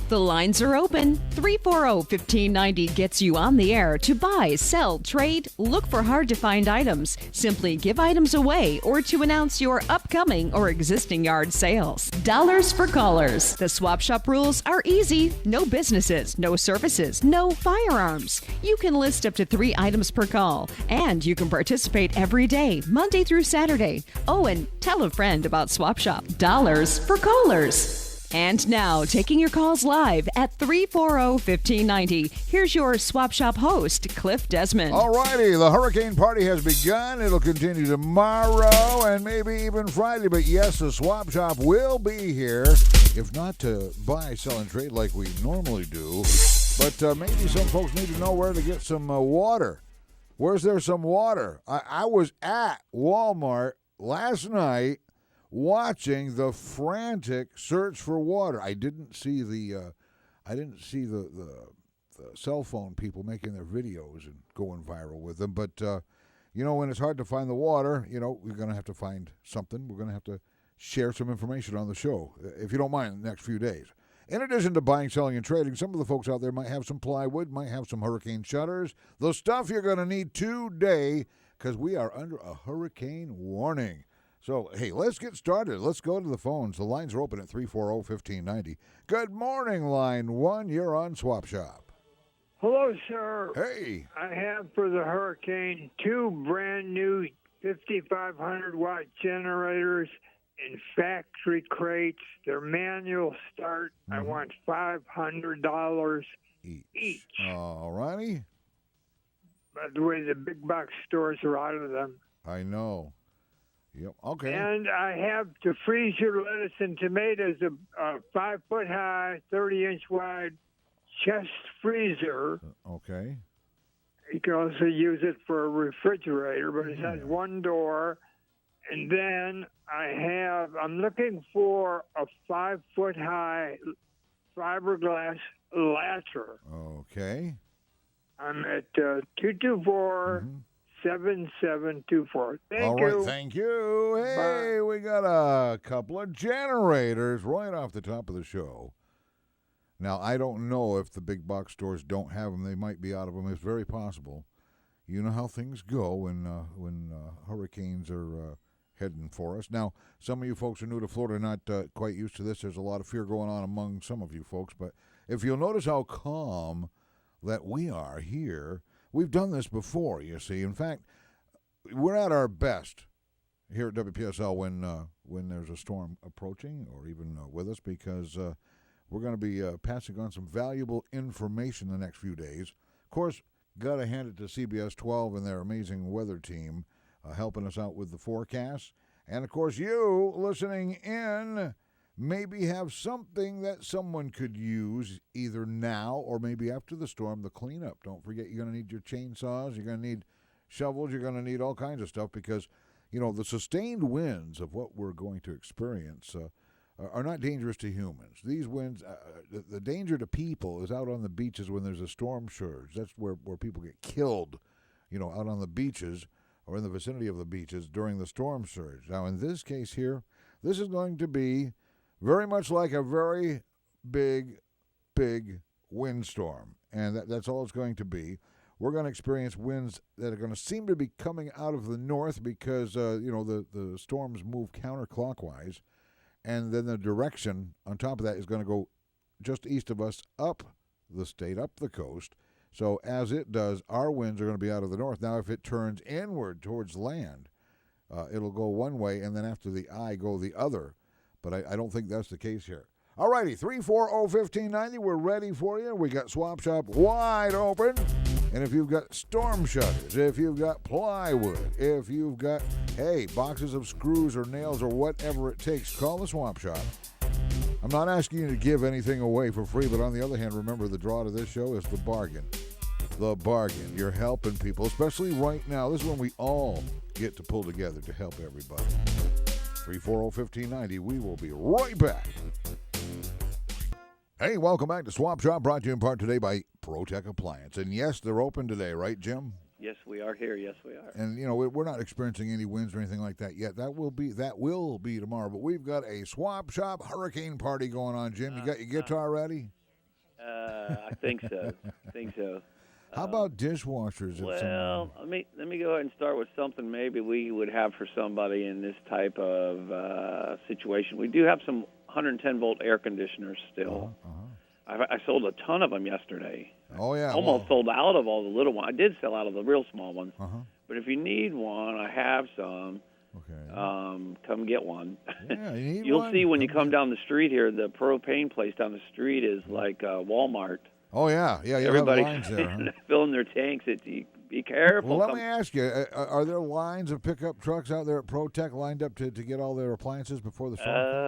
The lines are open. 340-1590 gets you on the air to buy, sell, trade, look for hard-to-find items, simply give items away, or to announce your upcoming or existing yard sales. Dollars for callers. The Swap Shop rules are easy. No businesses, no services, no firearms. You can list up to 3 items per call, and you can participate every day, Monday through Saturday. Oh, and tell a friend about Swap Shop. Dollars for callers. And now, taking your calls live at 340-1590, here's your Swap Shop host, Clif Desmond. All righty, the hurricane party has begun. It'll continue tomorrow and maybe even Friday. But yes, the Swap Shop will be here, if not to buy, sell, and trade like we normally do. But maybe some folks need to know where to get some water. Where's there some water? I was at Walmart last night watching the frantic search for water. I didn't see the cell phone people making their videos and going viral with them. But when it's hard to find the water, we're going to have to find something. We're going to have to share some information on the show, if you don't mind, in the next few days. In addition to buying, selling, and trading, some of the folks out there might have some plywood, might have some hurricane shutters, the stuff you're going to need today, because we are under a hurricane warning. So, hey, let's get started. Let's go to the phones. The lines are open at 340-1590. Good morning, line 1. You're on Swap Shop. Hello, sir. Hey. I have for the hurricane 2 brand new 5,500-watt generators in factory crates. They're manual start. I want $500 each. All righty. By the way, the big box stores are out of them. I know. Yep. Okay. And I have to freeze your lettuce and tomatoes, a 5-foot-high, 30-inch wide chest freezer. Okay. You can also use it for a refrigerator, but it has one door. And then I'm looking for a 5-foot-high fiberglass latcher. Okay. I'm at 224-7724. Thank you. All right, thank you. Hey, we got a couple of generators right off the top of the show. Now, I don't know if the big box stores don't have them. They might be out of them. It's very possible. You know how things go when hurricanes are heading for us. Now, some of you folks are new to Florida, not quite used to this. There's a lot of fear going on among some of you folks. But if you'll notice how calm that we are here, we've done this before, you see. In fact, we're at our best here at WPSL when there's a storm approaching or even with us, because we're going to be passing on some valuable information the next few days. Of course, got to hand it to CBS 12 and their amazing weather team helping us out with the forecast. And, of course, you listening in maybe have something that someone could use either now or maybe after the storm, the cleanup. Don't forget, you're going to need your chainsaws, you're going to need shovels, you're going to need all kinds of stuff, because, the sustained winds of what we're going to experience are not dangerous to humans. These winds, the danger to people is out on the beaches when there's a storm surge. That's where people get killed, out on the beaches or in the vicinity of the beaches during the storm surge. Now, in this case here, this is going to be very much like a very big, big windstorm, and that's all it's going to be. We're going to experience winds that are going to seem to be coming out of the north because, the storms move counterclockwise, and then the direction on top of that is going to go just east of us up the state, up the coast. So as it does, our winds are going to be out of the north. Now, if it turns inward towards land, it'll go one way, and then after the eye, go the other. But I don't think that's the case here. All righty, 340-1590, we're ready for you. We got Swap Shop wide open. And if you've got storm shutters, if you've got plywood, if you've got, boxes of screws or nails or whatever it takes, call the Swap Shop. I'm not asking you to give anything away for free, but on the other hand, remember the draw to this show is the bargain. The bargain. You're helping people, especially right now. This is when we all get to pull together to help everybody. 340-1590. We will be right back. Hey, welcome back to Swap Shop, brought to you in part today by ProTech Appliance. And yes, they're open today, right, Jim? Yes, we are here. Yes, we are. And, we're not experiencing any winds or anything like that yet. That will be tomorrow. But we've got a Swap Shop hurricane party going on, Jim. You got your guitar ready? I think so. How about dishwashers? Well, let me go ahead and start with something maybe we would have for somebody in this type of situation. We do have some 110-volt air conditioners still. I sold a ton of them yesterday. Oh, yeah. Almost sold out of all the little ones. I did sell out of the real small ones. But if you need one, I have some. Okay. Come get one. Yeah, you need You'll one. see when you come down the street here, the propane place down the street is like Walmart. Oh, yeah. Yeah, you have lines there. Huh? Filling their tanks. Be careful. Well, let me ask you, are there lines of pickup trucks out there at ProTech lined up to get all their appliances before the storm?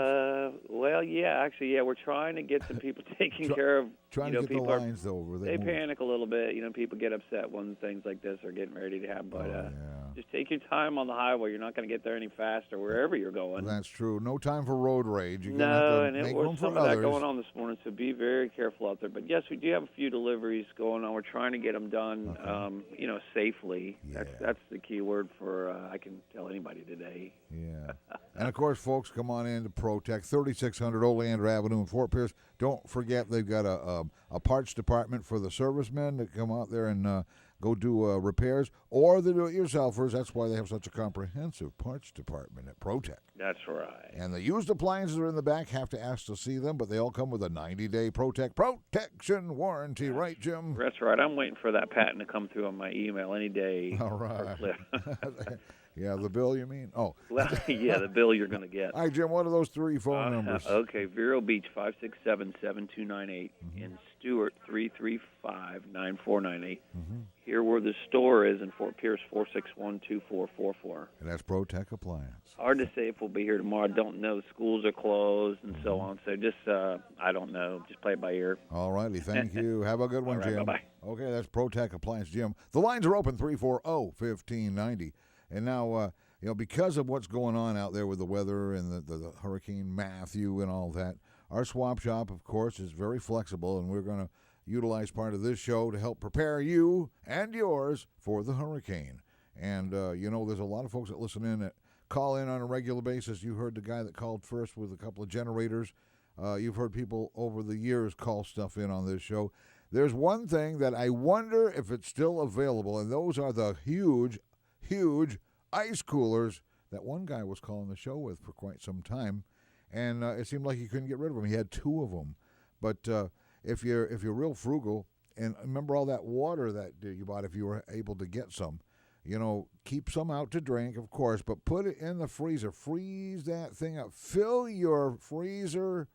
Well, yeah, actually, yeah, we're trying to get some people taking care of. Trying to get people the lines, though. They panic a little bit. People get upset when things like this are getting ready to happen. But just take your time on the highway. You're not going to get there any faster wherever you're going. That's true. No time for road rage. You're and it was some of that going on this morning, so be very careful out there. But, yes, we do have a few deliveries going on. We're trying to get them done, safely. Yeah. That's the key word for I can tell anybody today. Yeah. And, of course, folks, come on into ProTech, 3600 Oleander Avenue in Fort Pierce. Don't forget they've got a parts department for the servicemen that come out there and go do repairs, or the do-it-yourselfers. That's why they have such a comprehensive parts department at ProTech. That's right. And the used appliances are in the back. Have to ask to see them, but they all come with a 90-day ProTech protection warranty, right, Jim? That's right. I'm waiting for that patent to come through on my email any day. All right. Yeah, the bill, you mean? Oh. Well, yeah, the bill you're going to get. All right, Jim, what are those three phone numbers? Okay, Vero Beach, 567-7298, in Stewart, 335-9498. Here where the store is in Fort Pierce, 461-2444. And that's ProTech Appliance. Hard to say if we'll be here tomorrow. I don't know. Schools are closed and so on. So just, I don't know. Just play it by ear. All righty. Thank you. Have a good one, All right, Jim. Bye-bye. Okay, that's ProTech Appliance, Jim. The lines are open, 340-1590. And now, because of what's going on out there with the weather and the Hurricane Matthew and all that, our swap shop, of course, is very flexible, and we're going to utilize part of this show to help prepare you and yours for the hurricane. And, there's a lot of folks that listen in that call in on a regular basis. You heard the guy that called first with a couple of generators. You've heard people over the years call stuff in on this show. There's one thing that I wonder if it's still available, and those are the huge ice coolers that one guy was calling the show with for quite some time, and it seemed like he couldn't get rid of them. He had two of them. But if you're real frugal, and remember all that water that you bought, if you were able to get some, keep some out to drink, of course, but put it in the freezer. Freeze that thing up. Fill your freezer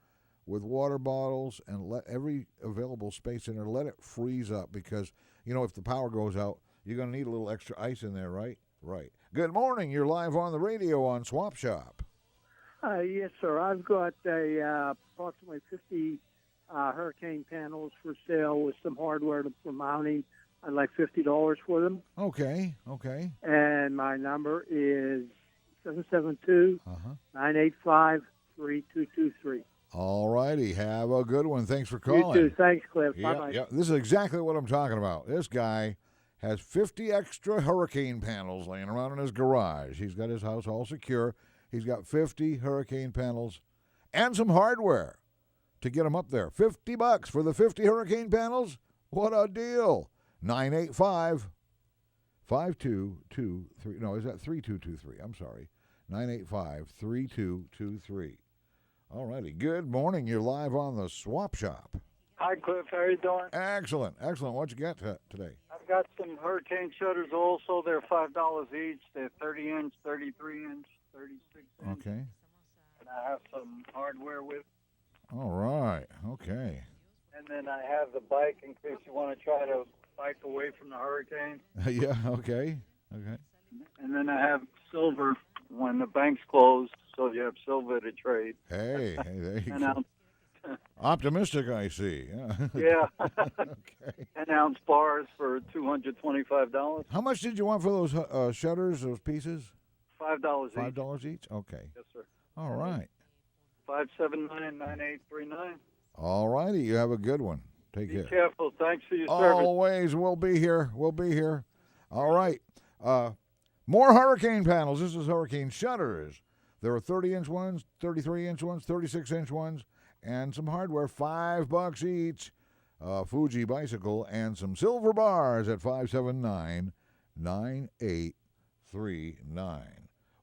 with water bottles and let every available space in there, let it freeze up, because, if the power goes out, you're going to need a little extra ice in there, right? Right. Good morning. You're live on the radio on SwapShop. Yes, sir. I've got approximately 50 hurricane panels for sale with some hardware for mounting. I'd like $50 for them. Okay. And my number is 772-985-3223. All righty. Have a good one. Thanks for calling. You too. Thanks, Cliff. Bye-bye. Yeah. This is exactly what I'm talking about. This guy has 50 extra hurricane panels laying around in his garage. He's got his house all secure. He's got 50 hurricane panels and some hardware to get them up there. $50 for the 50 hurricane panels? What a deal. 985-5223. No, is that 3223? I'm sorry. 985-3223. All righty. Good morning. You're live on the Swap Shop. Hi, Cliff. How are you doing? Excellent. What you got today? I've got some hurricane shutters also. They're $5 each. They're 30-inch, 33-inch, 36-inch. Okay. And I have some hardware with. All right. Okay. And then I have the bike in case you want to try to bike away from the hurricane. Yeah, okay. And then I have silver when the bank's closed, so you have silver to trade. Hey, there you An go. ounce. Optimistic, I see. Yeah. Okay. 10-ounce bars for $225. How much did you want for those shutters, those pieces? $5 each. $5 each? Okay. Yes, sir. All right. 579-9839. All righty. You have a good one. Take Be care. careful. Thanks for your service. Always. We'll be here. All right. More hurricane panels. This is hurricane shutters. There are 30-inch ones, 33-inch ones, 36-inch ones, and some hardware, $5 each. Fuji bicycle, and some silver bars at 579-9839.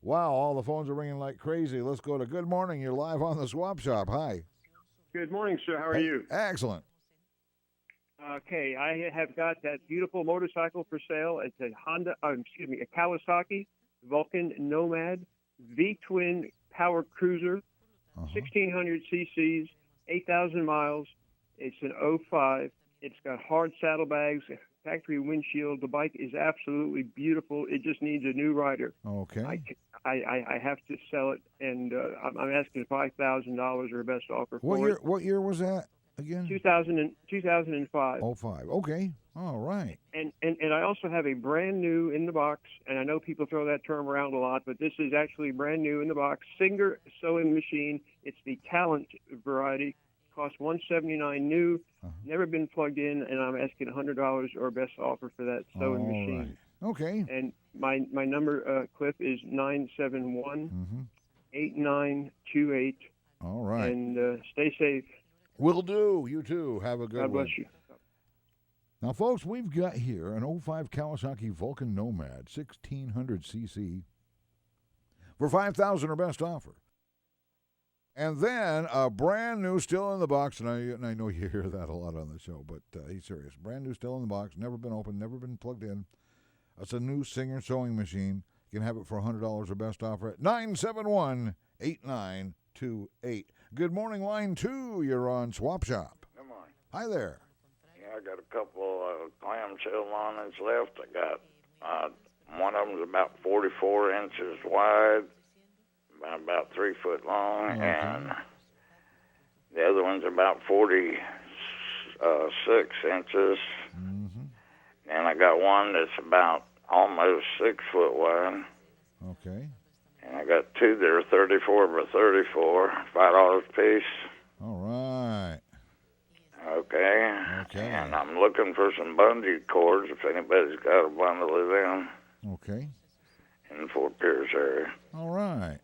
Wow, all the phones are ringing like crazy. Let's go to good morning. You're live on the Swap Shop. Hi. Good morning, sir. How are you? Excellent. Okay, I have got that beautiful motorcycle for sale. It's a a Kawasaki Vulcan Nomad V-twin power cruiser, 1,600 cc's, 8,000 miles. It's an 05. It's got hard saddlebags, factory windshield. The bike is absolutely beautiful. It just needs a new rider. Okay. I have to sell it, and I'm asking $5,000 or best offer for it. What year was that again? 2005. 05. Okay. All right. And I also have a brand new in the box, and I know people throw that term around a lot, but this is actually brand new in the box. Singer sewing machine. It's the Talent variety. Costs $179 new. Never been plugged in, and I'm asking $100 or best offer for that sewing machine. Right. Okay. And my number, Clif, is 971-8928. All right. And stay safe. Will do. You too. Have a good one. God bless you. Now, folks, we've got here an 05 Kawasaki Vulcan Nomad, 1,600 cc, for $5,000 or best offer. And then a brand new, still in the box, and I know you hear that a lot on the show, but he's serious. Brand new, still in the box, never been opened, never been plugged in. It's a new Singer sewing machine. You can have it for $100 or best offer at 971-8928. Good morning, line 2. You're on Swap Shop. Good morning. Hi there. Yeah, I got a couple clamshell linings left. I got one of them's about 44 inches wide, about 3 foot long, and the other one's about 46 inches. And I got one that's about almost 6 foot wide. Okay. And I got two that are 34 by 34, $5 a piece. All right. Okay. And I'm looking for some bungee cords if anybody's got a bundle of them. Okay. In the Fort Pierce area. All right.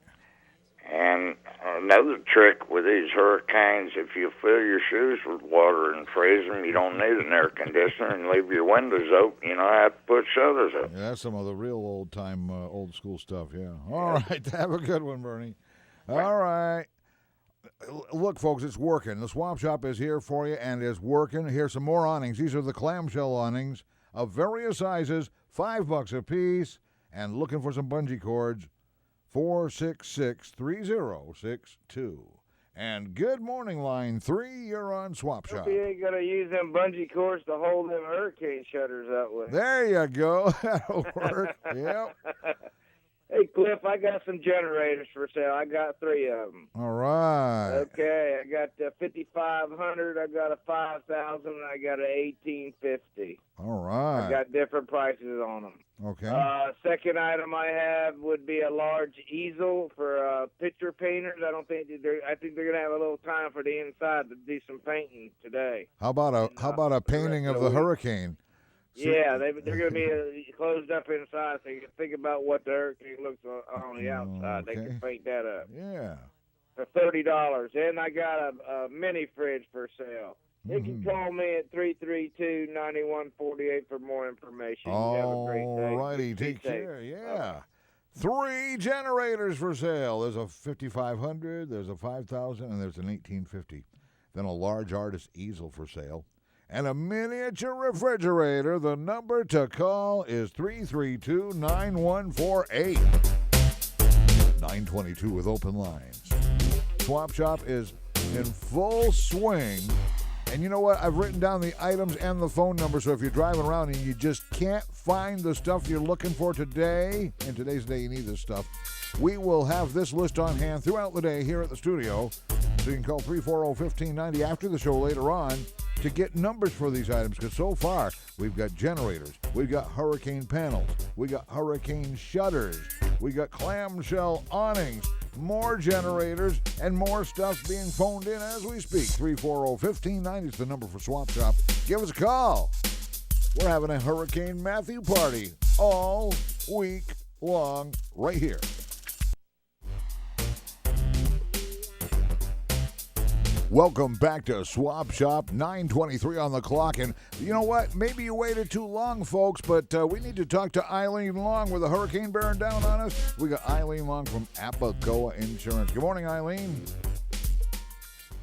And another trick with these hurricanes, if you fill your shoes with water and freeze them, you don't need an air conditioner and leave your windows open. You don't have to put shutters up. Yeah, that's some of the real old-time, old-school stuff, yeah. All right. Have a good one, Bernie. All right. Look, folks, it's working. The Swap Shop is here for you and is working. Here's some more awnings. These are the clamshell awnings of various sizes, $5 a piece, and looking for some bungee cords, 466-3062. And good morning, line 3. You're on Swap Shop. Hope you ain't gonna use them bungee cords to hold them hurricane shutters that way. There you go. That'll work. Yep. Hey, Cliff, I got some generators for sale. I got 3 of them. All right. Okay, I got the 5,500, I got a 5,000, and I got an 1,850. All right. I got different prices on them. Okay. Second item I have would be a large easel for picture painters. I think they're gonna have a little time for the inside to do some painting today. How about a painting of the hurricane? Yeah, they're going to be closed up inside, so you can think about what the hurricane looks on the outside. Okay. They can paint that up. Yeah. For $30. And I got a mini fridge for sale. You can call me at 332-9148 for more information. You have a great day. All righty. Take care. Yeah. 3 generators for sale. There's a 5,500, there's a 5,000, and there's an 1,850. Then a large artist easel for sale. And a miniature refrigerator. The number to call is 332-9148. 922 with open lines. Swap Shop is in full swing. And you know what? I've written down the items and the phone number, so if you're driving around and you just can't find the stuff you're looking for today, and today's the day you need this stuff, we will have this list on hand throughout the day here at the studio. So you can call 340-1590 after the show later on to get numbers for these items, because so far we've got generators, we've got hurricane panels, we got hurricane shutters, we got clamshell awnings, more generators, and more stuff being phoned in as we speak. 340-1590 is the number for Swap Shop. Give us a call. We're having a Hurricane Matthew party all week long right here. Welcome back to Swap Shop, 9:23 on the clock. And you know what? Maybe you waited too long, folks, but we need to talk to Eileen Long with a hurricane bearing down on us. We got Eileen Long from Abacoa Insurance. Good morning, Eileen.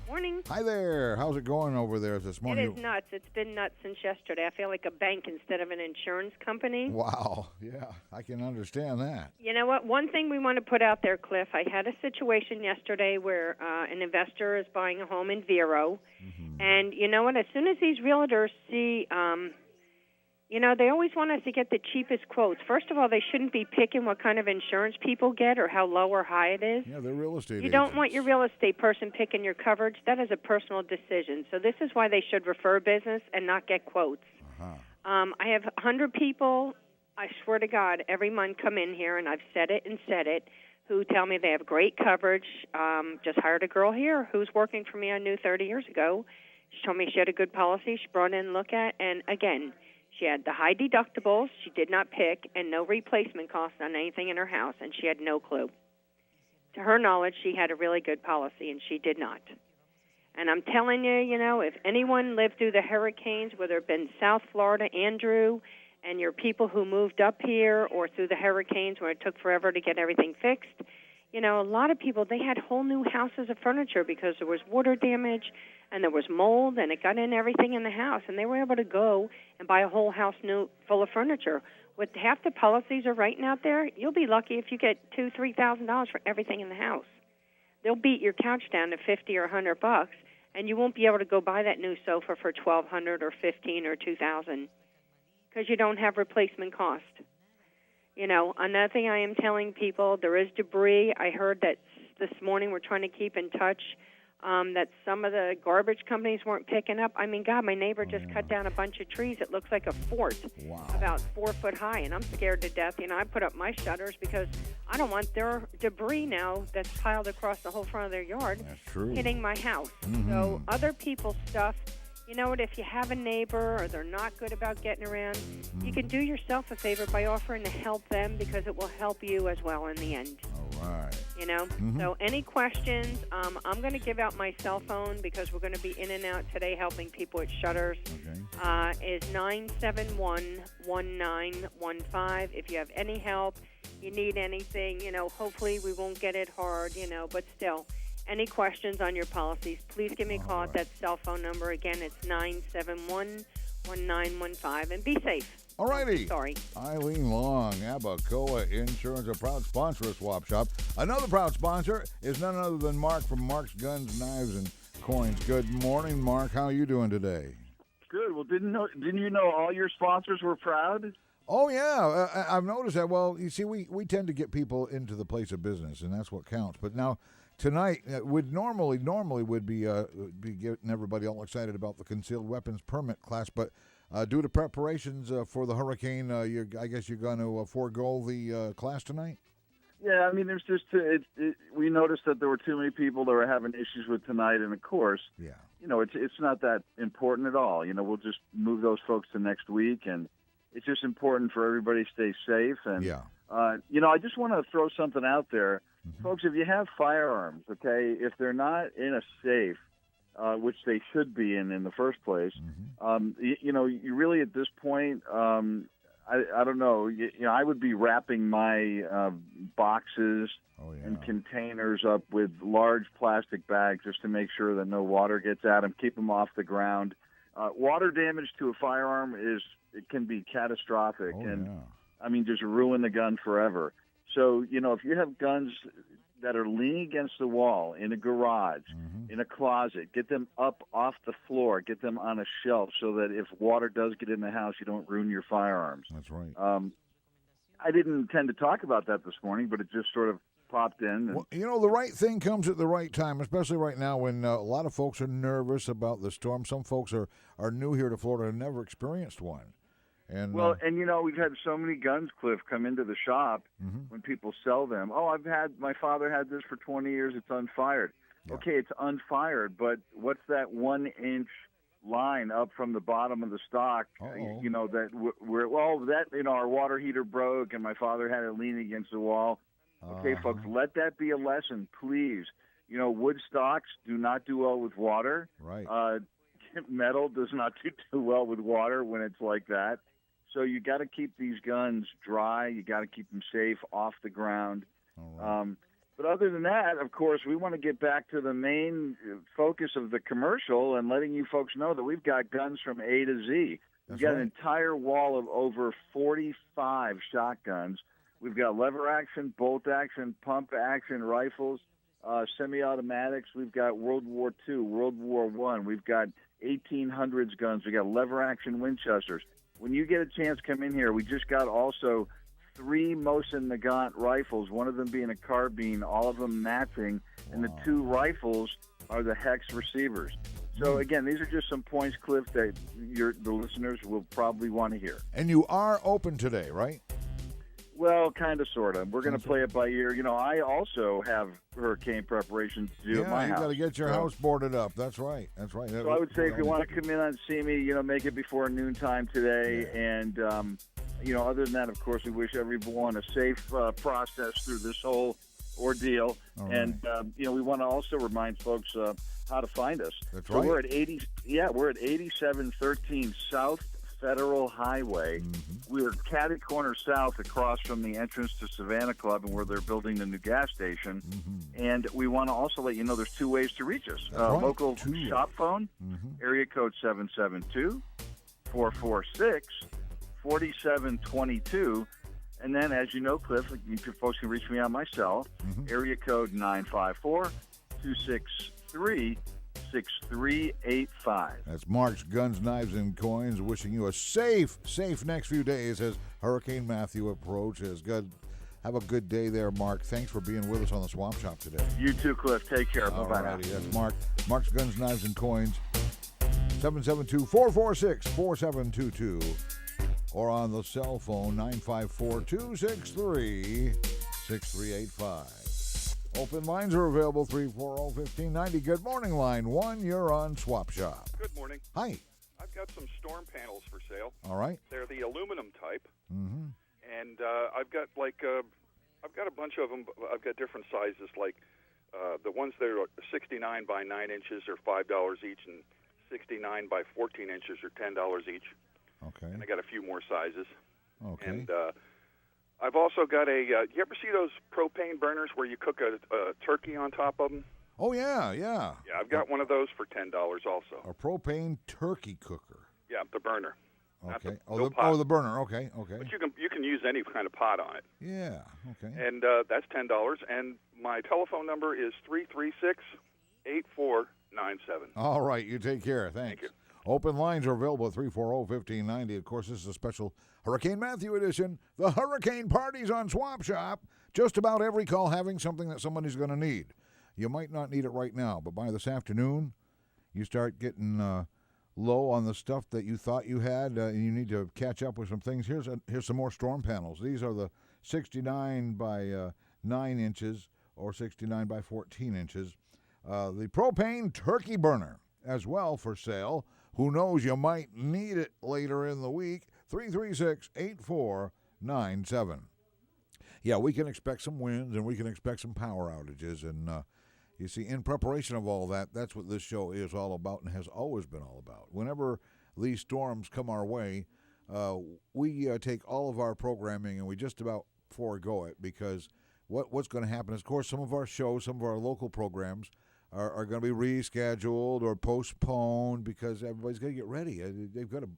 Morning. Hi there. How's it going over there this morning? It is nuts. It's been nuts since yesterday. I feel like a bank instead of an insurance company. Wow. Yeah, I can understand that. You know what? One thing we want to put out there, Cliff, I had a situation yesterday where an investor is buying a home in Vero. And you know what? As soon as these realtors see, they always want us to get the cheapest quotes. First of all, they shouldn't be picking what kind of insurance people get or how low or high it is. Yeah, they're real estate You agents. don't want your real estate person picking your coverage. That is a personal decision. So this is why they should refer business and not get quotes. I have 100 people, I swear to God, every month come in here, and I've said it, who tell me they have great coverage. Just hired a girl here who's working for me I knew 30 years ago. She told me she had a good policy. She brought in and look at, and again, she had the high deductibles she did not pick and no replacement cost on anything in her house, and she had no clue. To her knowledge, she had a really good policy, and she did not. And I'm telling you, if anyone lived through the hurricanes, whether it been South Florida, Andrew, and your people who moved up here, or through the hurricanes where it took forever to get everything fixed, a lot of people, they had whole new houses of furniture because there was water damage and there was mold and it got in everything in the house, and they were able to go and buy a whole house new full of furniture. With half the policies are writing out there, you'll be lucky if you get $2,000-$3,000 for everything in the house. They'll beat your couch down to $50 or $100, and you won't be able to go buy that new sofa for $1,200 or $1,500 or $2,000 because you don't have replacement cost. Another thing I am telling people, there is debris. I heard that this morning we're trying to keep in touch that some of the garbage companies weren't picking up. I mean, God, my neighbor just cut down a bunch of trees. It looks like a fort, about 4 foot high, and I'm scared to death. I put up my shutters because I don't want their debris now that's piled across the whole front of their yard hitting my house. So other people's stuff, you know what, if you have a neighbor or they're not good about getting around, you can do yourself a favor by offering to help them because it will help you as well in the end. All right. So any questions, I'm going to give out my cell phone because we're going to be in and out today helping people with shutters. Is 971-1915. If you have any help, you need anything, hopefully we won't get it hard, but still. Any questions on your policies, please give me a call at that cell phone number. Again, it's 971-1915. And be safe. All righty. Sorry. Eileen Long, Abacoa Insurance, a proud sponsor of Swap Shop. Another proud sponsor is none other than Mark from Mark's Guns, Knives, and Coins. Good morning, Mark. How are you doing today? Good. Well, didn't you know all your sponsors were proud? Oh, yeah. I've noticed that. Well, you see, we tend to get people into the place of business, and that's what counts. But now, tonight, would normally would be getting everybody all excited about the concealed weapons permit class, but due to preparations for the hurricane, I guess you're going to forego the class tonight? Yeah, I mean, there's just we noticed that there were too many people that were having issues with tonight, and of course, it's not that important at all. We'll just move those folks to next week, and it's just important for everybody to stay safe. And I just want to throw something out there. Folks, if you have firearms, okay, if they're not in a safe, which they should be in the first place, you really at this point, I don't know, I would be wrapping my boxes and containers up with large plastic bags just to make sure that no water gets at them, keep them off the ground. Water damage to a firearm it can be catastrophic just ruin the gun forever. So, if you have guns that are leaning against the wall in a garage, in a closet, get them up off the floor, get them on a shelf so that if water does get in the house, you don't ruin your firearms. That's right. I didn't intend to talk about that this morning, but it just sort of popped in. Well, the right thing comes at the right time, especially right now when a lot of folks are nervous about the storm. Some folks are new here to Florida and never experienced one. And we've had so many guns, Cliff, come into the shop when people sell them. Oh, my father had this for 20 years. It's unfired. Yeah. Okay, it's unfired, but what's that 1 inch line up from the bottom of the stock? Our water heater broke and my father had it leaning against the wall. Okay, folks, let that be a lesson, please. Wood stocks do not do well with water. Right. Metal does not do well with water when it's like that. So you got to keep these guns dry. You got to keep them safe off the ground. All right. But other than that, of course, we want to get back to the main focus of the commercial and letting you folks know that we've got guns from A to Z. We've got an entire wall of over 45 shotguns. We've got lever action, bolt action, pump action rifles, semi-automatics. We've got World War II, World War I. We've got 1800s guns. We've got lever action Winchesters. When you get a chance, come in here. We just got also 3 Mosin Nagant rifles, one of them being a carbine, all of them matching, and the 2 rifles are the Hex receivers. So, again, these are just some points, Cliff, that the listeners will probably want to hear. And you are open today, right? Well, kind of, sort of. We're going to play it by ear. I also have hurricane preparations to do at my house. Yeah, you got to get your house boarded up. That's right. That's right. So I would say if you want to come in and see me, make it before noontime today. Yeah. And, other than that, of course, we wish everyone a safe process through this whole ordeal. All right. And, we want to also remind folks how to find us. That's right. We're at 8713 South Federal Highway. Mm-hmm. We're catty corner south across from the entrance to Savannah Club and where they're building the new gas station. Mm-hmm. And we want to also let you know there's 2 ways to reach us. Local shop phone, area code 772-446-4722. And then, as you know, Cliff, you folks can reach me on my cell, area code 954-263-6385. That's Mark's Guns, Knives, and Coins, wishing you a safe next few days as Hurricane Matthew approaches. Have a good day there, Mark. Thanks for being with us on the Swap Shop today. You too, Cliff. Take care. Bye-bye. Alrighty, that's Mark's Guns, Knives, and Coins, 772-446-4722, or on the cell phone, 954-263-6385. Open lines are available, 340-1590. Good morning, line 1. You're on Swap Shop. Good morning. Hi. I've got some storm panels for sale. All right. They're the aluminum type. Mm-hmm. And I've got I've got a bunch of them. I've got different sizes, like the ones that are 69 by 9 inches are $5 each, and 69 by 14 inches are $10 each. Okay. And I got a few more sizes. Okay. And I've also got you ever see those propane burners where you cook a turkey on top of them? Oh, yeah. Yeah, I've got one of those for $10 also. A propane turkey cooker. Yeah, the burner. Okay. The burner. Okay. But you can use any kind of pot on it. Yeah. Okay. And that's $10. And my telephone number is 336-8497. All right. You take care. Thanks. Thank you. Open lines are available at 340-1590. Of course, this is a special Hurricane Matthew edition. The Hurricane Parties on Swap Shop. Just about every call having something that somebody's going to need. You might not need it right now, but by this afternoon, you start getting low on the stuff that you thought you had, and you need to catch up with some things. Here's some more storm panels. These are the 69 by 9 inches or 69 by 14 inches. The propane turkey burner as well for sale. Who knows, you might need it later in the week. 336-8497. Yeah, we can expect some winds and we can expect some power outages. And you see, in preparation of all that, that's what this show is all about and has always been all about. Whenever these storms come our way, we take all of our programming and we just about forego it, because what's going to happen is, of course, some of our shows, some of our local programs are going to be rescheduled or postponed because everybody's got to get ready. They've got to,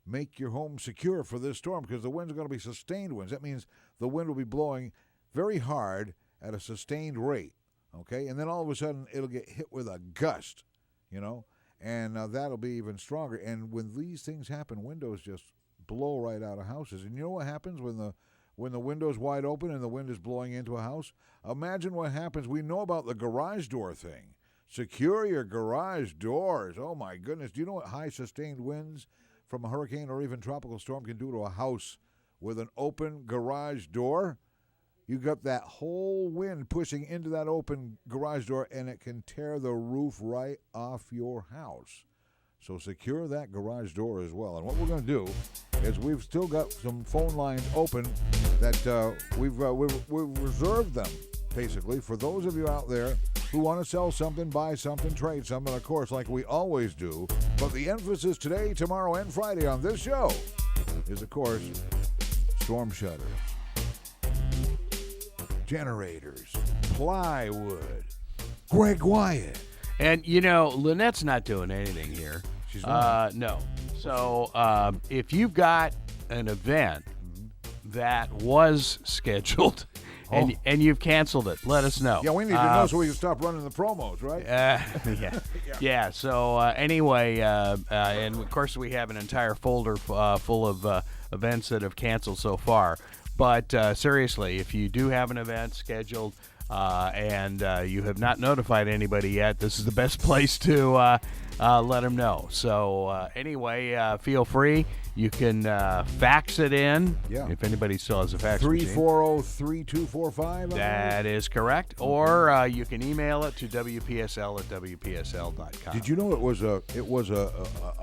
make your home secure for this storm, because the winds are going to be sustained winds. That means the wind will be blowing very hard at a sustained rate, okay? And then all of a sudden it'll get hit with a gust, and that'll be even stronger. And when these things happen, windows just blow right out of houses. And you know what happens when the window's wide open and the wind is blowing into a house? Imagine what happens. We know about the garage door thing. Secure your garage doors. Oh, my goodness. Do you know what high sustained winds from a hurricane or even tropical storm can do to a house with an open garage door? You got that whole wind pushing into that open garage door, and it can tear the roof right off your house. So secure that garage door as well. And what we're going to do is we've still got some phone lines open that we've reserved them, basically, for those of you out there who want to sell something, buy something, trade something, of course, like we always do. But the emphasis today, tomorrow, and Friday on this show is, of course, storm shutters, generators, plywood. Greg Wyatt. And, you know, Lynette's not doing anything here. She's not? No. So if you've got an event that was scheduled and you've canceled it, let us know. Yeah, we need to know so we can stop running the promos, right? Yeah. So anyway, and of course we have an entire folder full of events that have canceled so far. But seriously, if you do have an event scheduled and you have not notified anybody yet, this is the best place to let them know. So anyway, feel free. You can fax it in if anybody still has a fax machine. 340-3245. That is correct. Or you can email it to WPSL@WPSL.com. Did you know it was a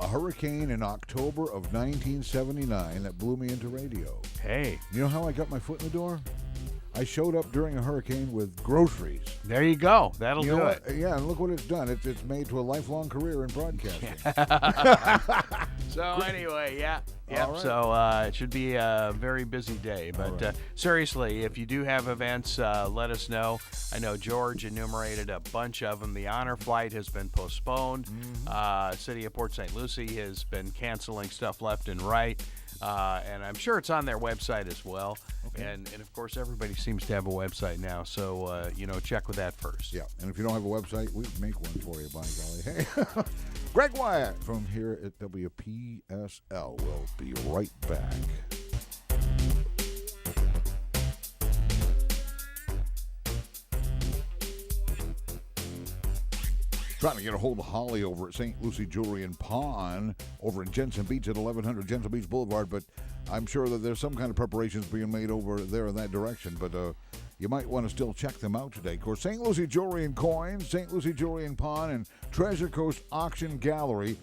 hurricane in October of 1979 that blew me into radio? Hey. You know how I got my foot in the door? I showed up during a hurricane with groceries. There you go. That'll do it. Yeah, and look what it's done. It's made to a lifelong career in broadcasting. So anyway, Yep. Right. So it should be a very busy day. But seriously, if you do have events, let us know. I know George enumerated a bunch of them. The honor flight has been postponed. City of Port St. Lucie has been canceling stuff left and right. And I'm sure it's on their website as well. Okay. And of course, everybody seems to have a website now. So, check with that first. Yeah. And if you don't have a website, we make one for you, by golly. Hey, Greg Wyatt from here at WPSL. We'll be right back. Trying to get a hold of Holly over at St. Lucie Jewelry and Pawn over in Jensen Beach at 1100 Jensen Beach Boulevard, but I'm sure that there's some kind of preparations being made over there in that direction, but you might want to still check them out today. Of course, St. Lucie Jewelry and Coins, St. Lucie Jewelry and Pawn, and Treasure Coast Auction Gallery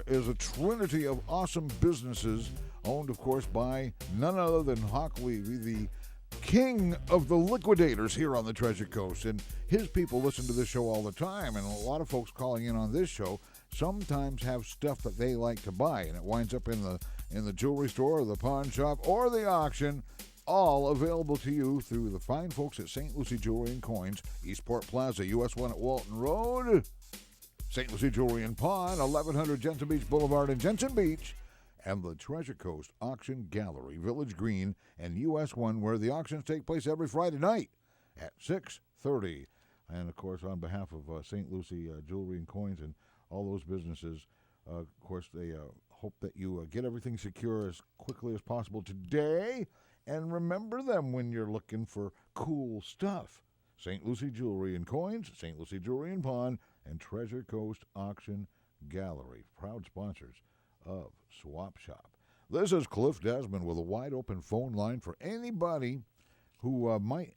is a trinity of awesome businesses owned, of course, by none other than Hawk Levy, the king of the liquidators here on the Treasure Coast. And his people listen to this show all the time, and a lot of folks calling in on this show sometimes have stuff that they like to buy, and it winds up in the jewelry store or the pawn shop or the auction, all available to you through the fine folks at St. Lucie Jewelry and Coins, Eastport Plaza, US 1 at Walton Road, St. Lucie Jewelry and Pawn, 1100 Jensen Beach Boulevard in Jensen Beach, and the Treasure Coast Auction Gallery, Village Green, and US 1, where the auctions take place every Friday night at 6:30. And, of course, on behalf of St. Lucie Jewelry and Coins and all those businesses, of course, they hope that you get everything secure as quickly as possible today. And remember them when you're looking for cool stuff. St. Lucie Jewelry and Coins, St. Lucie Jewelry and Pawn, and Treasure Coast Auction Gallery, proud sponsors of SwapShop. This is Clif Desmond with a wide open phone line for anybody who might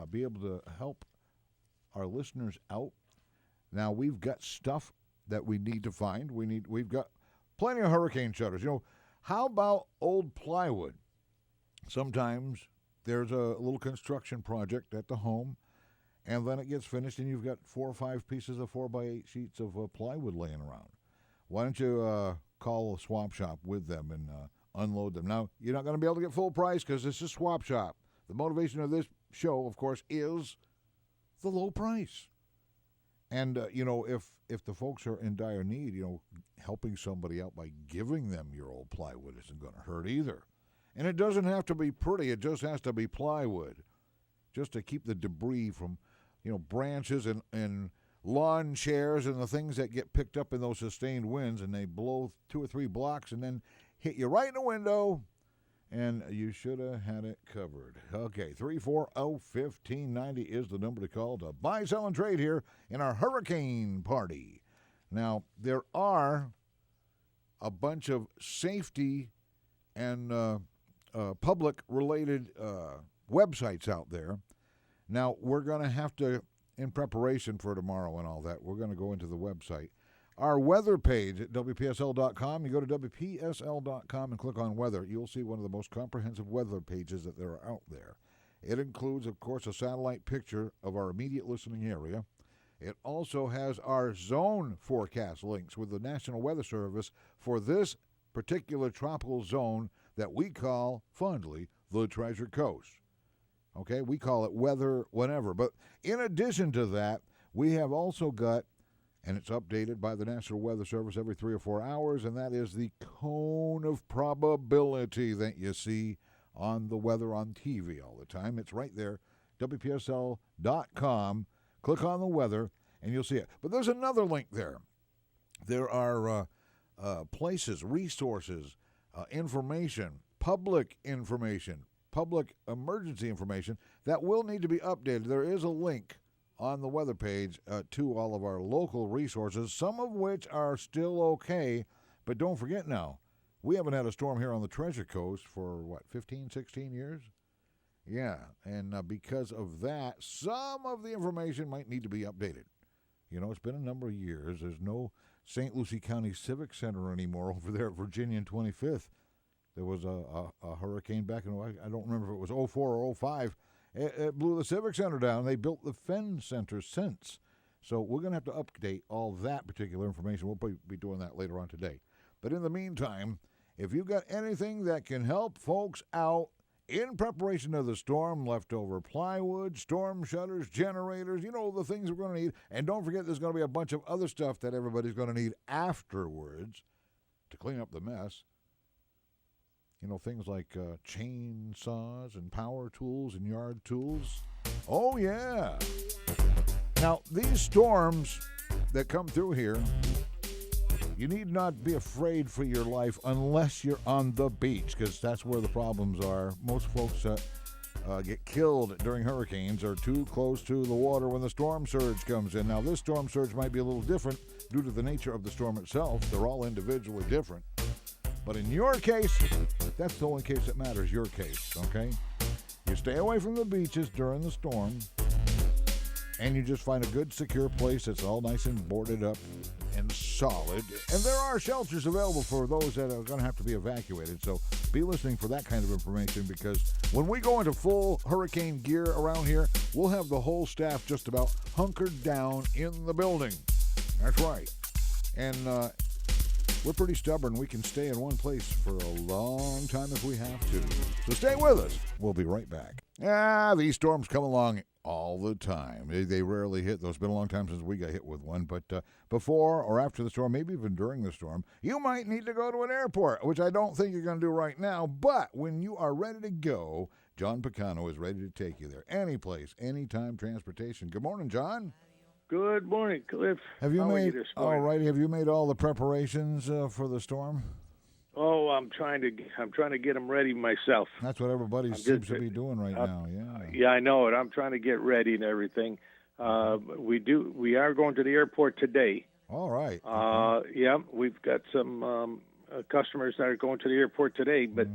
be able to help our listeners out. Now, we've got stuff that we need to find. We've got plenty of hurricane shutters. How about old plywood? Sometimes there's a little construction project at the home, and then it gets finished, and you've got 4 or 5 pieces of 4x8 sheets of plywood laying around. Why don't you call a SwapShop with them and unload them? Now, you're not going to be able to get full price because this is SwapShop. The motivation of this show, of course, is the low price. And, if the folks are in dire need, helping somebody out by giving them your old plywood isn't going to hurt either. And it doesn't have to be pretty. It just has to be plywood, just to keep the debris from, branches and lawn chairs and the things that get picked up in those sustained winds, and they blow 2 or 3 blocks and then hit you right in the window, and you should have had it covered. Okay, 340-1590 is the number to call to buy, sell, and trade here in our hurricane party. Now, there are a bunch of safety and public-related websites out there. Now, we're going to have to, in preparation for tomorrow and all that, we're going to go into the website. Our weather page at WPSL.com, you go to WPSL.com and click on weather. You'll see one of the most comprehensive weather pages that there are out there. It includes, of course, a satellite picture of our immediate listening area. It also has our zone forecast links with the National Weather Service for this particular tropical zone that we call, fondly, the Treasure Coast. Okay, we call it weather whenever. But in addition to that, we have also got, and it's updated by the National Weather Service every 3 or 4 hours, and that is the cone of probability that you see on the weather on TV all the time. It's right there, WPSL.com. Click on the weather, and you'll see it. But there's another link there. There are places, resources, information, public emergency information that will need to be updated. There is a link on the weather page to all of our local resources, some of which are still okay. But don't forget now, we haven't had a storm here on the Treasure Coast for, 15, 16 years? Yeah, and because of that, some of the information might need to be updated. You know, it's been a number of years. There's no St. Lucie County Civic Center anymore over there at Virginia and 25th. There was a hurricane back in, I don't remember if it was 04 or 05. It blew the Civic Center down. They built the Fenn Center since. So we're going to have to update all that particular information. We'll be doing that later on today. But in the meantime, if you've got anything that can help folks out in preparation of the storm, leftover plywood, storm shutters, generators, you know, the things we're going to need. And don't forget, there's going to be a bunch of other stuff that everybody's going to need afterwards to clean up the mess. You know, things like chainsaws and power tools and yard tools. Oh, yeah. Now, these storms that come through here, you need not be afraid for your life unless you're on the beach, because that's where the problems are. Most folks get killed during hurricanes or too close to the water when the storm surge comes in. Now, this storm surge might be a little different due to the nature of the storm itself. They're all individually different. But in your case, that's the only case that matters, your case, okay? You stay away from the beaches during the storm, and you just find a good, secure place that's all nice and boarded up and solid. And there are shelters available for those that are going to have to be evacuated. So be listening for that kind of information, because when we go into full hurricane gear around here, we'll have the whole staff just about hunkered down in the building. That's right. And we're pretty stubborn. We can stay in one place for a long time if we have to. So stay with us. We'll be right back. These storms come along all the time. They rarely hit. It's been a long time since we got hit with one. But before or after the storm, maybe even during the storm, you might need to go to an airport, which I don't think you're going to do right now. But when you are ready to go, John Picano is ready to take you there. Any place, anytime transportation. Good morning, John. Good morning, Clif. Have you How made are you this morning? all right? Have you made all the preparations for the storm? Oh, I'm trying to get them ready myself. That's what everybody seems to be doing right now. Yeah. Yeah, I know it. I'm trying to get ready and everything. We are going to the airport today. All right. Yeah, we've got some customers that are going to the airport today, but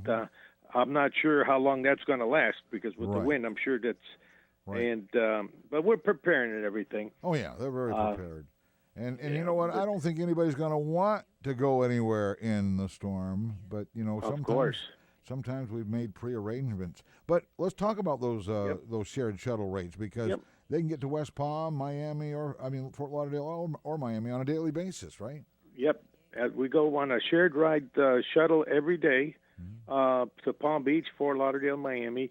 I'm not sure how long that's going to last, because with the wind, I'm sure that's. Right. And but we're preparing and everything. Oh yeah, they're very prepared. And you know what? I don't think anybody's going to want to go anywhere in the storm. But you know, sometimes we've made prearrangements. But let's talk about those shared shuttle rates, because they can get to West Palm, Miami, Fort Lauderdale, or Miami on a daily basis, right? Yep. We go on a shared ride shuttle every day to Palm Beach, Fort Lauderdale, Miami.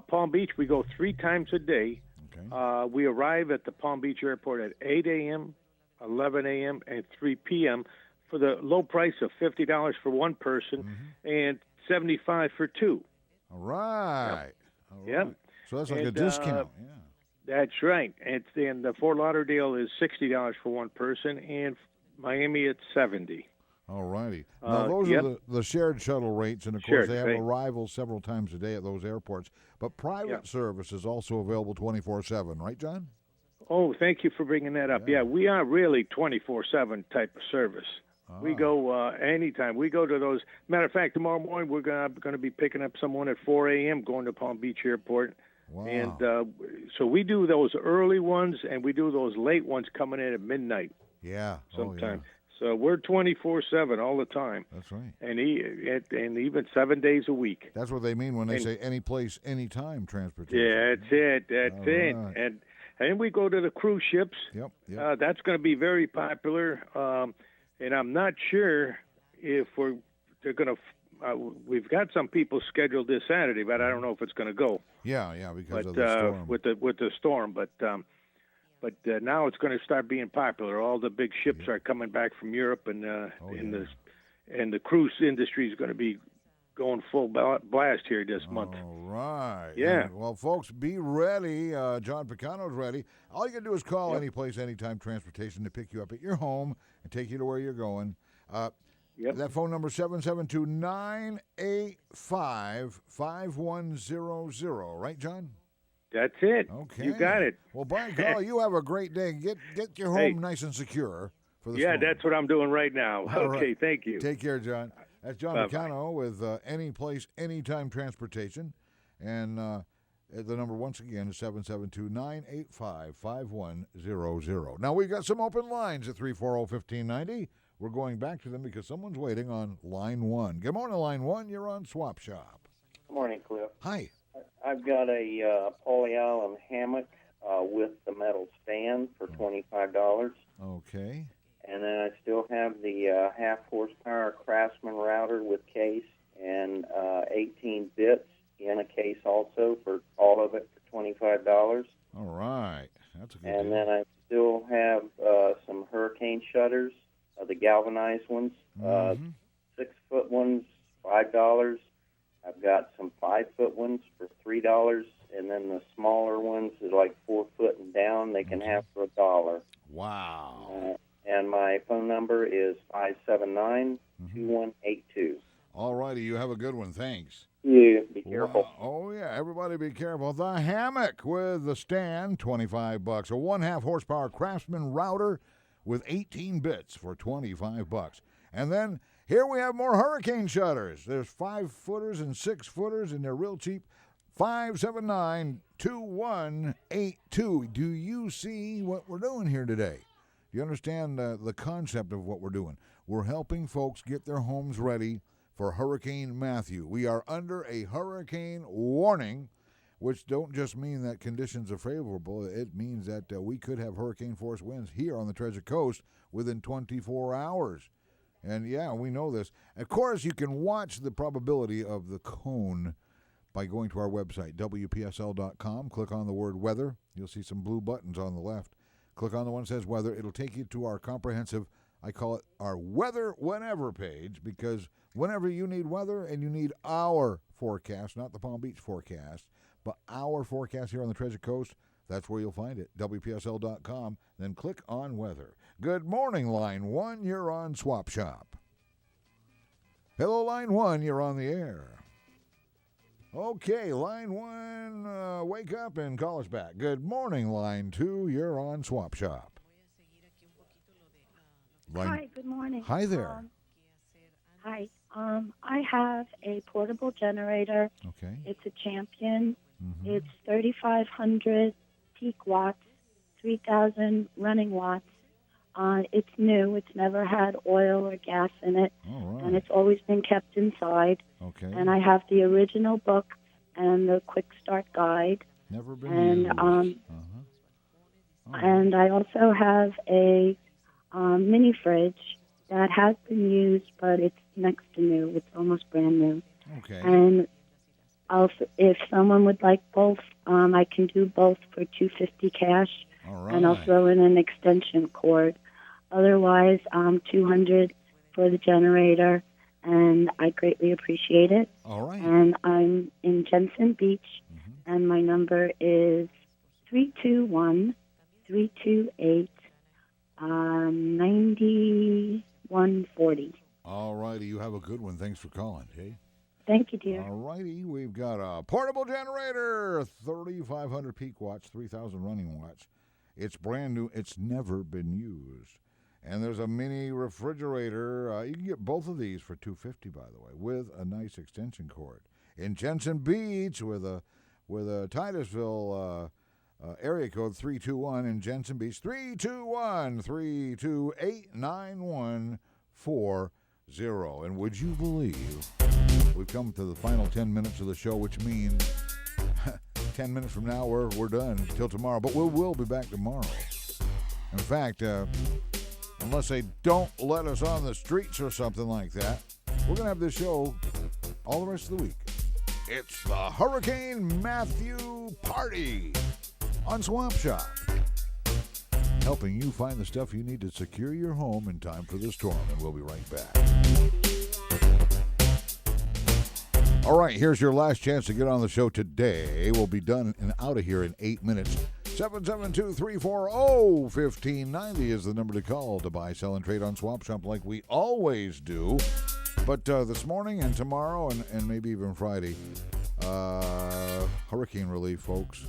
Palm Beach, we go 3 times a day. Okay. We arrive at the Palm Beach airport at 8 a.m., 11 a.m., and 3 p.m. for the low price of $50 for one person and $75 for 2. All right. Yep. So that's like a discount. That's right. And the Fort Lauderdale is $60 for one person, and Miami it's $70. All righty. Now, those are the shared shuttle rates, and, of course, they have arrivals several times a day at those airports. But private service is also available 24/7, right, John? Oh, thank you for bringing that up. Yeah, we are really 24/7 type of service. We go anytime. We go to those. Matter of fact, tomorrow morning we're going to be picking up someone at 4 a.m. going to Palm Beach Airport. Wow. And so we do those early ones, and we do those late ones coming in at midnight. Yeah. Sometime. So we're 24/7 all the time. That's right. And even 7 days a week. That's what they mean when they say any place, anytime transportation. Yeah, that's it. That's it. Right. And we go to the cruise ships. Yep. That's going to be very popular. And I'm not sure if they're going to. We've got some people scheduled this Saturday, but I don't know if it's going to go. Yeah, because of the storm. With the storm, but now it's going to start being popular. All the big ships are coming back from Europe, and the cruise industry is going to be going full blast here this month. All right. Yeah. And, well, folks, be ready. John Picano's ready. All you got to do is call any place, anytime transportation to pick you up at your home and take you to where you're going. That phone number, 772-985-5100. Right, John? That's it. Okay. You got it. Well, by God, you have a great day. Get your home nice and secure for the storm. That's what I'm doing right now. All Okay, right. thank you. Take care, John. That's John Bye-bye. Picano with Any Place, Anytime Transportation. And the number, once again, is 772-985-5100. Now, we've got some open lines at 340-1590. We're going back to them because someone's waiting on line 1. Good morning, line 1. You're on SwapShop. Good morning, Clif. Hi. I've got a polyolin hammock with the metal stand for $25. Okay. And then I still have the half-horsepower Craftsman router with case and 18 bits in a case also, for all of it for $25. All right. That's a good And deal. then I still have some hurricane shutters, the galvanized ones, 6-foot ones, $5. I've got some 5-foot ones for $3, and then the smaller ones is like 4 foot and down. They can have for $1. Wow. And my phone number is 579-2182. All righty. You have a good one. Thanks. You be careful. Wow. Oh, yeah. Everybody be careful. The hammock with the stand, $25. A 1/2 horsepower Craftsman router with 18 bits for $25. And then here we have more hurricane shutters. There's 5-footers and 6-footers, and they're real cheap. 579-2182. Do you see what we're doing here today? Do you understand the concept of what we're doing? We're helping folks get their homes ready for Hurricane Matthew. We are under a hurricane warning, which don't just mean that conditions are favorable. It means that we could have hurricane-force winds here on the Treasure Coast within 24 hours. And, yeah, we know this. Of course, you can watch the probability of the cone by going to our website, WPSL.com. Click on the word weather. You'll see some blue buttons on the left. Click on the one that says weather. It'll take you to our comprehensive, I call it our weather whenever page, because whenever you need weather and you need our forecast, not the Palm Beach forecast, but our forecast here on the Treasure Coast, that's where you'll find it, WPSL.com. Then click on weather. Good morning, line 1. You're on SwapShop. Hello, line 1. You're on the air. Okay, line 1, wake up and call us back. Good morning, line 2. You're on SwapShop. Hi, good morning. Hi there. Hi. I have a portable generator. Okay. It's a Champion. It's 3,500 peak watts, 3,000 running watts. It's new. It's never had oil or gas in it. And it's always been kept inside. Okay. And I have the original book and the quick start guide. Never been and used. And I also have a mini fridge that has been used, but it's next to new. It's almost brand new. Okay. And if someone would like both, I can do both for $250 cash. All right. And I'll throw in an extension cord. Otherwise, $200 for the generator, and I greatly appreciate it. All right. And I'm in Jensen Beach, and my number is 321-328-9140. All righty. You have a good one. Thanks for calling, Jay. Thank you, dear. All righty. We've got a portable generator, 3,500 peak watts, 3,000 running watts. It's brand new. It's never been used. And there's a mini refrigerator. You can get both of these for $250, by the way, with a nice extension cord. In Jensen Beach with a Titusville area code 321 in Jensen Beach, 321-328-9140. And would you believe we've come to the final 10 minutes of the show, which means 10 minutes from now, we're done until tomorrow. But we'll be back tomorrow. In fact, unless they don't let us on the streets or something like that, we're going to have this show all the rest of the week. It's the Hurricane Matthew Party on SwapShop, helping you find the stuff you need to secure your home in time for the storm. And we'll be right back. All right, here's your last chance to get on the show today. We'll be done and out of here in 8 minutes. 772-340-1590 is the number to call to buy, sell, and trade on SwapShop like we always do. But this morning and tomorrow and maybe even Friday, hurricane relief, folks.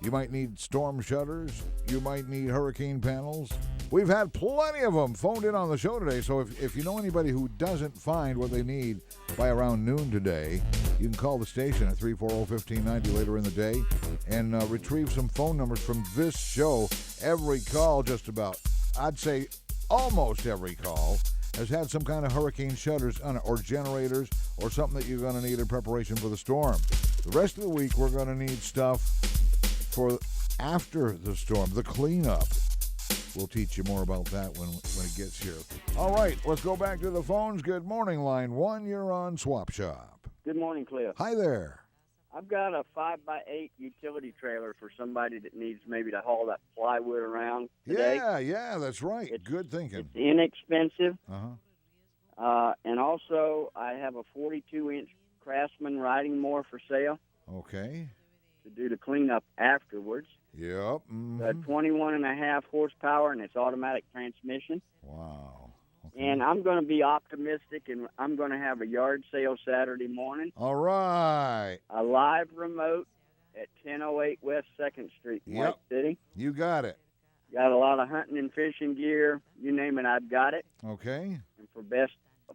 You might need storm shutters. You might need hurricane panels. We've had plenty of them phoned in on the show today, so if you know anybody who doesn't find what they need by around noon today, you can call the station at 340-1590 later in the day and retrieve some phone numbers from this show. Every call, just about, I'd say almost every call, has had some kind of hurricane shutters on it, or generators, or something that you're going to need in preparation for the storm. The rest of the week, we're going to need stuff for after the storm, the cleanup. We'll teach you more about that when it gets here. All right, let's go back to the phones. Good morning, line 1. You're on SwapShop. Good morning, Clif. Hi there. I've got a 5x8 utility trailer for somebody that needs maybe to haul that plywood around today. Yeah, that's right. Good thinking. It's inexpensive. Uh-huh. And also, I have a 42-inch Craftsman riding mower for sale. Okay. To do the cleanup afterwards. Yep. Mm-hmm. 21.5 horsepower, and it's automatic transmission. Wow. Okay. And I'm going to be optimistic, and I'm going to have a yard sale Saturday morning. All right. A live remote at 1008 West 2nd Street in White City. You got it. Got a lot of hunting and fishing gear. You name it, I've got it. Okay. And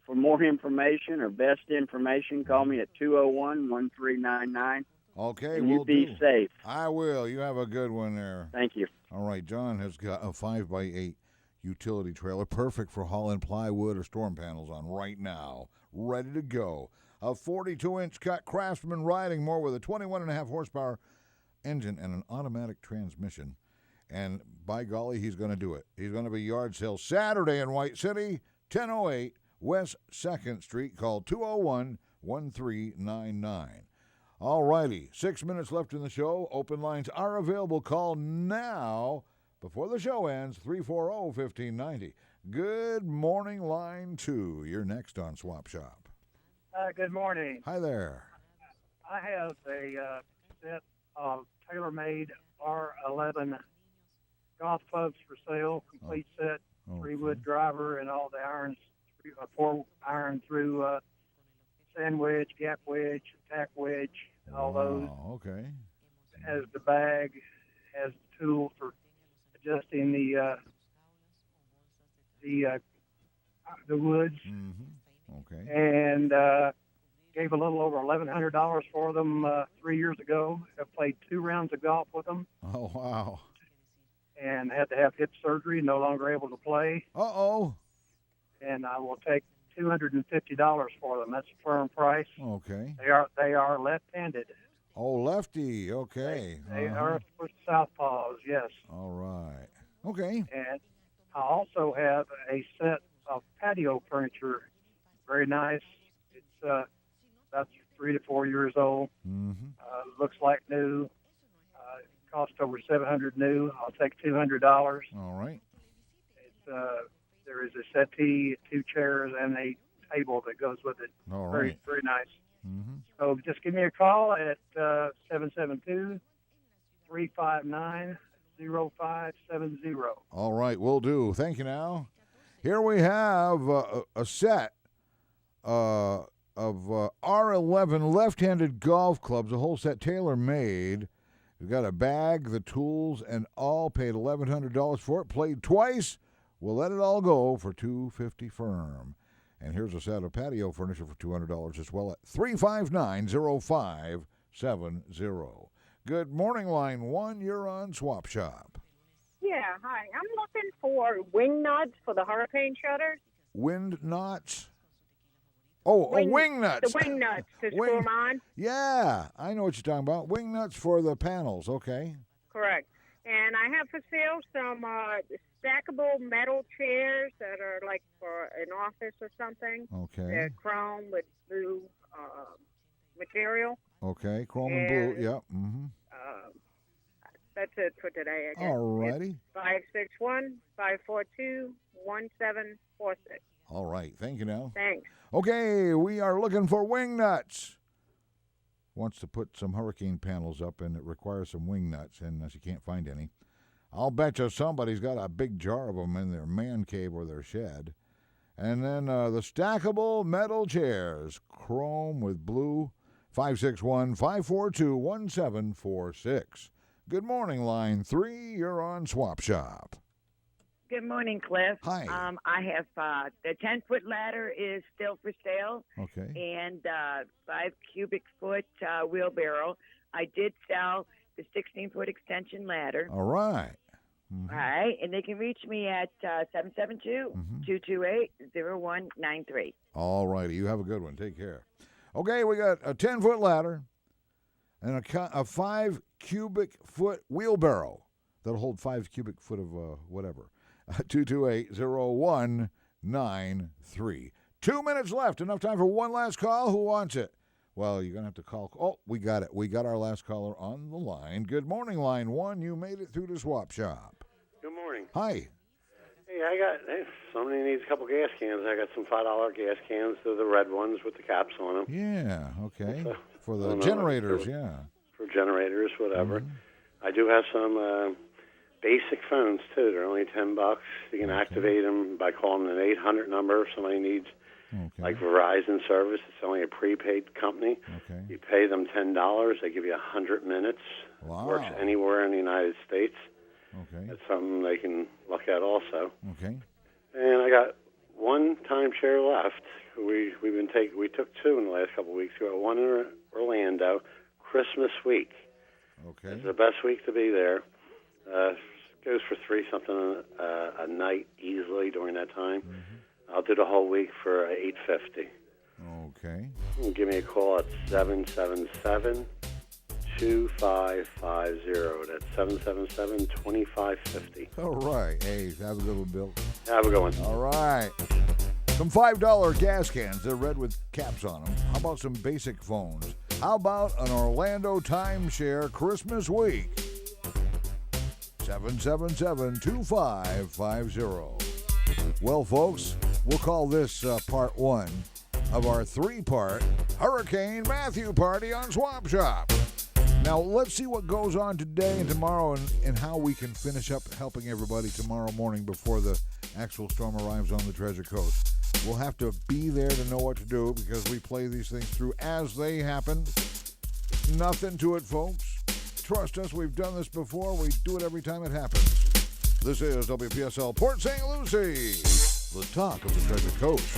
for more information or best information, call me at 201-1399. Okay, and you be safe. I will. You have a good one there. Thank you. All right, John has got a 5x8 utility trailer, perfect for hauling plywood or storm panels on right now. Ready to go. A 42-inch cut Craftsman riding mower with a 21.5 horsepower engine and an automatic transmission. And by golly, he's going to do it. He's going to be yard sale Saturday in White City, 1008 West 2nd Street. Call 201-1399. All righty, 6 minutes left in the show. Open lines are available. Call now before the show ends, 340-1590. Good morning, line 2. You're next on SwapShop. Good morning. Hi there. I have a set of tailor-made R11 golf clubs for sale, complete set, 3-wood driver and all the irons, 4-iron through sand wedge, gap wedge, tack wedge, all those. Okay. It has the bag, has the tool for adjusting the woods. Mm-hmm. Okay. And gave a little over $1,100 for them 3 years ago. I've played 2 rounds of golf with them. Oh, wow. And had to have hip surgery, no longer able to play. Uh-oh. And I will take $250 for them. That's a firm price. Okay. They are left-handed. Oh, lefty. Okay. They are southpaws, yes. All right. Okay. And I also have a set of patio furniture. Very nice. It's about 3 to 4 years old. Mm-hmm. Looks like new. Cost over $700 new. I'll take $200. All right. It's there is a settee, 2 chairs, and a table that goes with it. All very, right. very nice. Mm-hmm. So just give me a call at 772-359-0570. All right, will do. Thank you now. Here we have a set of R11 left-handed golf clubs, a whole set tailor-made. We've got a bag, the tools, and all. Paid $1,100 for it. Played twice. We'll let it all go for $250 firm. And here's a set of patio furniture for $200 as well at 359-0570. Good morning, line 1. You're on SwapShop. Yeah, hi. I'm looking for wing nuts for the hurricane shutters. Wind knots? wing nuts. The wing nuts to screw them on. Yeah, I know what you're talking about. Wing nuts for the panels, okay. Correct. And I have for sale some stackable metal chairs that are like for an office or something. Okay. They're chrome with blue material. Okay, chrome and blue, yep. Mm-hmm. That's it for today, I guess. All righty. 561-542-1746. All right, thank you now. Thanks. Okay, we are looking for wing nuts. Wants to put some hurricane panels up, and it requires some wing nuts, and she can't find any. I'll bet you somebody's got a big jar of them in their man cave or their shed. And then the stackable metal chairs, chrome with blue, 561-542-1746. Good morning, line 3. You're on SwapShop. Good morning, Cliff. Hi. I have the 10-foot ladder is still for sale. Okay. And 5 cubic foot wheelbarrow. I did sell the 16-foot extension ladder. All right. All right. And they can reach me at 772-228-0193. All righty. You have a good one. Take care. Okay, we got a 10-foot ladder and a 5 cubic foot wheelbarrow that'll hold 5 cubic foot of whatever. 228-0193. 2 minutes left. Enough time for one last call. Who wants it? Well, you're going to have to call. Oh, we got it. We got our last caller on the line. Good morning, line 1. You made it through the SwapShop. Good morning. Hi. Hey, somebody needs a couple gas cans. I got some $5 gas cans. They're the red ones with the caps on them. Yeah, okay. So, for the generators, yeah. For generators, whatever. I do have some basic phones, too. They're only $10. You can activate them by calling an 800 number if somebody needs, like Verizon service. It's only a prepaid company. Okay. You pay them $10. They give you 100 minutes. Wow. Works anywhere in the United States. Okay. That's something they can look at also. Okay. And I got one timeshare left. We took 2 in the last couple of weeks. We got one in Orlando, Christmas week. Okay. It's the best week to be there. Goes for $3 something a night easily during that time. I'll do the whole week for $850. Okay. Give me a call at 777-2550. That's 777-2550. All right. Hey, have a good one, Bill. Have a good one. All right. Some $5 gas cans. They're red with caps on them. How about some basic phones? How about an Orlando timeshare Christmas week? 777-2550. Well, folks, we'll call this part 1 of our 3-part Hurricane Matthew party on SwapShop. Now, let's see what goes on today and tomorrow and how we can finish up helping everybody tomorrow morning before the actual storm arrives on the Treasure Coast. We'll have to be there to know what to do because we play these things through as they happen. Nothing to it, folks. Trust us, we've done this before. We do it every time it happens. This is WPSL Port St. Lucie, the talk of the Treasure Coast.